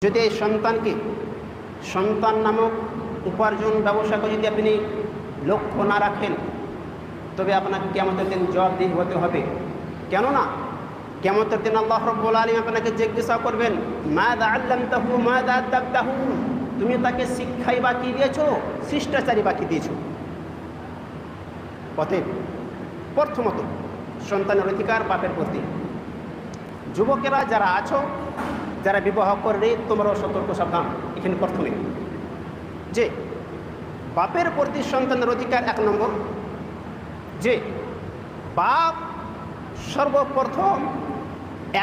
যদি এই সন্তানকে সন্তান নামক উপার্জন ব্যবসাকে যদি আপনি লক্ষ্য না রাখেন, তবে আপনাকে কিয়ামতের দিন জবাবদিহি হতে হবে। কেননা কিয়ামতের দিন আল্লাহ রাব্বুল আলামিন আপনাকে জিজ্ঞাসা করবেন, মাযা আল্লামতাহু মাযা আদাবতাহু, তুমি তাকে শিক্ষাই বাকি দিয়েছো, শিষ্টাচারী বাকি দিয়েছো। অতএব প্রথমত সন্তানের অধিকার বাপের প্রতি। যুবকেরা যারা আছো, যারা বিবাহ করবে, তোমরাও সতর্ক সাবধান। এখানে প্রথমে যে বাপের প্রতি সন্তানের অধিকার, এক নম্বর যে বাপ সর্বপ্রথম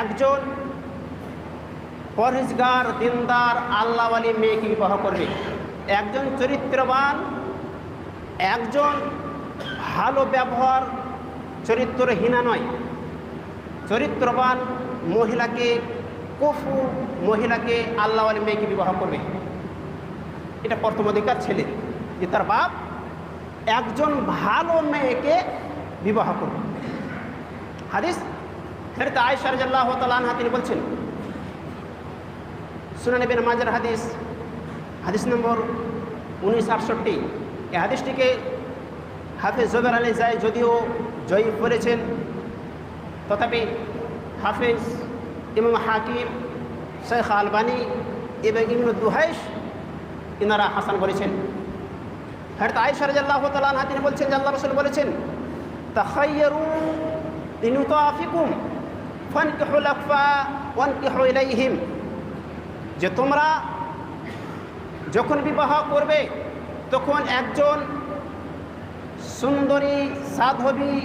একজন পরহেজগার, দিনদার, আল্লাহওয়ালি মেয়েকে বিবাহ করবে। একজন চরিত্রবান, একজন ভালো ব্যবহার, চরিত্রহীনা নয়, চরিত্রবান মহিলাকে, কফু মহিলাকে, আল্লাহওয়ালি মেয়েকে বিবাহ করবে। এটা প্রথম অধিকার ছেলে, যে তার বাপ একজন ভালো মেয়েকে বিবাহ করবে। হাদিস হযরত আয়েশা রাদিয়াল্লাহু তাআলা আনহা তিনি বলছেন, সুনান ইবনে মাজার হাদিস, হাদিস নম্বর 1968। এই হাদিসটিকে হাফেজ জুবাইর আলী জাই যদিও জয়ীফ বলেছেন, তথাপি হাফেজ ইমাম হাকিম, শেখ আলবানী এবং ইবনে দুহাইশ ইনারা হাসান বলেছেন। হযরত আয়েশা রাদিয়াল্লাহু তাআলা আনহা তিনি বলছেন যে আল্লাহ রাসূল বলেছেন, তাখায়্যারু ইন তুআফিকুম ফানকিহুল আকফা ওয়ানকিহু ইলাইহিম, যে তোমরা যখন বিবাহ করবে তখন একজন সুন্দরী, সাধবী,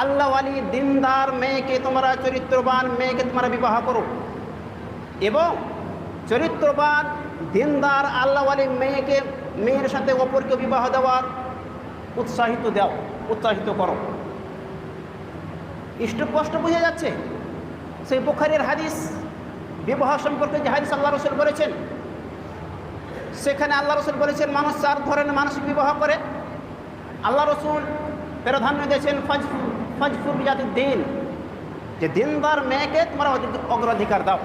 আল্লাহওয়ালি, দিনদার মেয়েকে তোমরা, চরিত্রবান মেয়েকে তোমরা বিবাহ করো, এবং চরিত্রবান, দিনদার, আল্লাহওয়ালি মেয়ের সাথে অপরকে বিবাহ দেওয়ার উৎসাহিত করো। স্পষ্ট বোঝা যাচ্ছে সেই বুখারীর হাদিস, বিবাহ সম্পর্কে যে হাদিস আল্লাহ রাসূল বলেছেন, সেখানে আল্লাহ রাসূল বলেছেন মানুষ 4 ধরনের মানুষ বিবাহ করে। আল্লাহ রাসূল প্রাধান্য দিয়েছেন ফাজফুর বিজাতিদ দ্বীন, যে দিনদার মেয়েকে তোমরা অগ্রাধিকার দাও।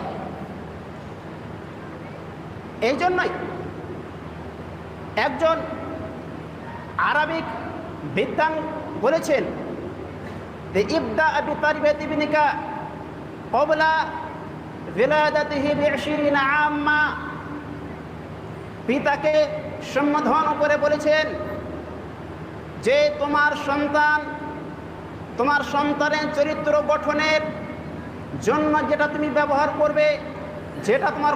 এই জন্যই একজন আরবিক বিদ্বান বলেছেন যে ইবদা বিতারবিয়াতি ইবনিকা ক্বাবলা বিলাদাতিহি বি20 আম্মা। পিতাকে সম্বোধন করে বলেছেন যে তোমার সন্তানের চরিত্র গঠনের জন্য যেটা তুমি ব্যবহার করবে, যেটা তোমার